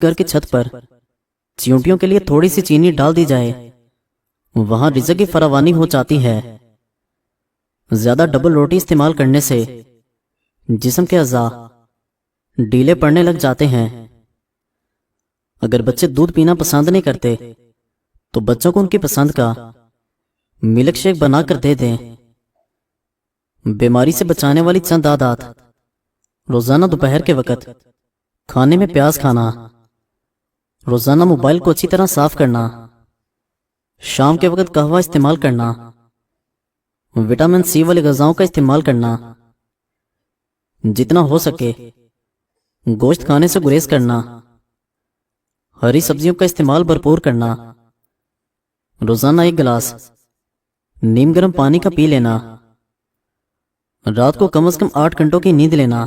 घर की छत पर चींटियों के लिए थोड़ी सी चीनी डाल दी जाए, वहां रिज़्क की फरावानी हो जाती है। ज्यादा डबल रोटी इस्तेमाल करने से जिस्म के अज़ा ढीले पड़ने लग जाते हैं। अगर बच्चे दूध पीना पसंद नहीं करते तो बच्चों को उनकी पसंद का मिल्क शेक बनाकर दे दें। बीमारी से बचाने वाली चंद आदत: रोजाना दोपहर के वक्त खाने में प्याज खाना, रोजाना मोबाइल को अच्छी तरह साफ करना, शाम के वक्त कहवा इस्तेमाल करना, विटामिन सी वाली ग़िज़ाओं का इस्तेमाल करना, जितना हो सके गोश्त खाने से गुरेज करना, हरी सब्जियों का इस्तेमाल भरपूर करना, रोजाना 1 गिलास नीम गर्म पानी का पी लेना, रात को कम से कम 8 घंटों की नींद लेना।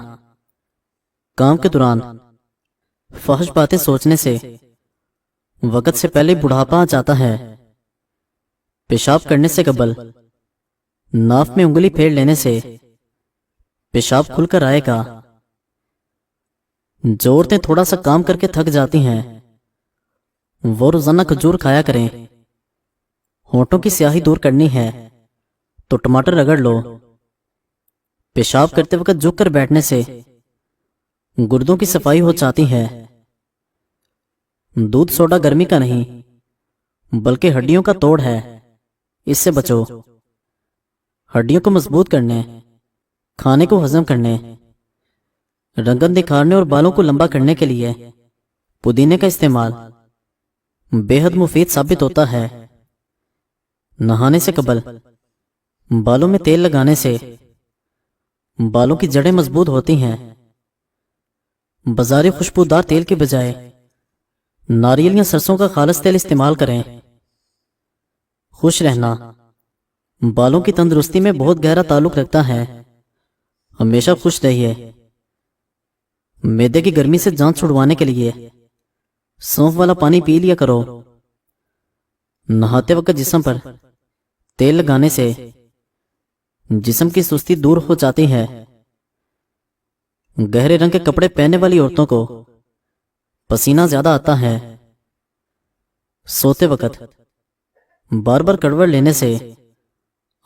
काम के दौरान फहश बातें सोचने से वक्त से पहले बुढ़ापा आ जाता है। पेशाब करने से कबल नाफ में उंगली फेर लेने से पेशाब खुलकर आएगा। जो औरतें थोड़ा सा काम करके थक जाती हैं वो रोजाना खजूर खाया करें। होंठों की स्याही दूर करनी है तो टमाटर रगड़ लो। पेशाब करते वक्त झुक कर बैठने से गुर्दों की सफाई हो जाती है। दूध सोडा गर्मी का नहीं बल्कि हड्डियों का तोड़ है, इससे बचो। हड्डियों को मजबूत करने, खाने को हजम करने, रंगत दिखाने और बालों को लंबा करने के लिए पुदीने का इस्तेमाल बेहद मुफीद साबित होता है। नहाने से कबल बालों में तेल लगाने से बालों की जड़ें मजबूत होती हैं। बाजारी खुशबूदार तेल के बजाय नारियल या सरसों का खालिस तेल इस्तेमाल करें। खुश रहना बालों की तंदुरुस्ती में बहुत गहरा ताल्लुक रखता है। हमेशा खुश रहिए। मैदे की गर्मी से जान छुड़वाने के लिए सौंफ वाला पानी पी लिया करो। नहाते वक्त जिस्म पर तेल लगाने से जिस्म की सुस्ती दूर हो जाती है। गहरे रंग के कपड़े पहनने वाली औरतों को पसीना ज्यादा आता है। सोते वक्त बार बार कड़वड़ लेने से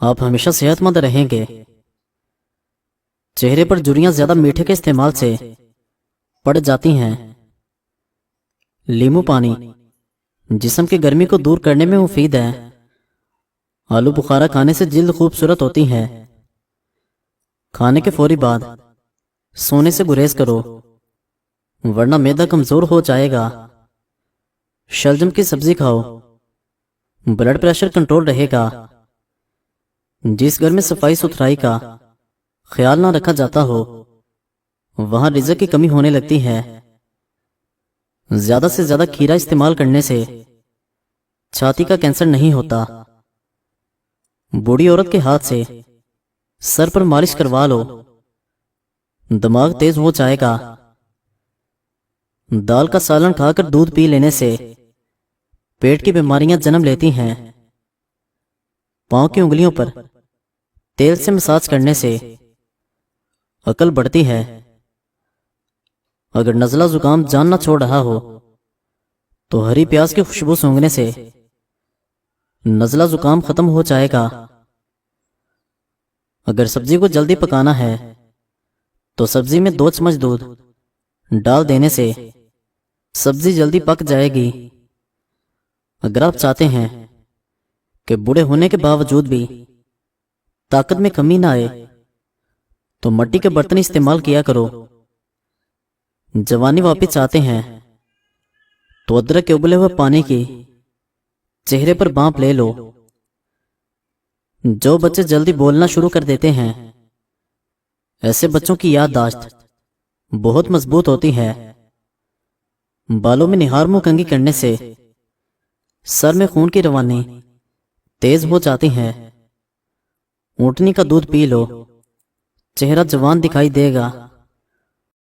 आप हमेशा सेहतमंद रहेंगे। चेहरे पर झुर्रियां ज्यादा मीठे के इस्तेमाल से पड़ जाती हैं। नींबू पानी जिस्म की गर्मी को दूर करने में मुफीद है। आलू बुखारा खाने से जिल्द खूबसूरत होती है। खाने के फौरी बाद सोने से गुरेज करो वरना मैदा कमजोर हो जाएगा। शलजम की सब्जी खाओ, ब्लड प्रेशर कंट्रोल रहेगा। जिस घर में सफाई सुथराई का ख्याल ना रखा जाता हो वहां रिज़्क की कमी होने लगती है। ज्यादा से ज्यादा खीरा इस्तेमाल करने से छाती का कैंसर नहीं होता। बूढ़ी औरत के हाथ से सर पर मालिश करवा लो, दिमाग तेज हो जाएगा। दाल का सालन खाकर दूध पी लेने से पेट की बीमारियां जन्म लेती हैं। पांव की उंगलियों पर तेल से मसाज करने से अकल बढ़ती है। अगर नज़ला जुकाम जान ना छोड़ रहा हो तो हरी प्याज की खुशबू सूंघने से नज़ला जुकाम खत्म हो जाएगा। अगर सब्जी को जल्दी पकाना है तो सब्जी में 2 चम्मच दूध डाल देने से सब्जी जल्दी पक जाएगी। अगर आप चाहते हैं कि बूढ़े होने के बावजूद भी ताकत में कमी ना आए तो मिट्टी के बर्तन इस्तेमाल किया करो। जवानी वापस चाहते हैं तो अदरक के उबले हुए पानी की चेहरे पर भाप ले लो। जो बच्चे जल्दी बोलना शुरू कर देते हैं ऐसे बच्चों की याददाश्त बहुत मजबूत होती है। बालों में निहार मुंह कंघी करने से सर में खून की रवानी तेज हो जाती है। ऊँटनी का दूध पी लो, चेहरा जवान दिखाई देगा।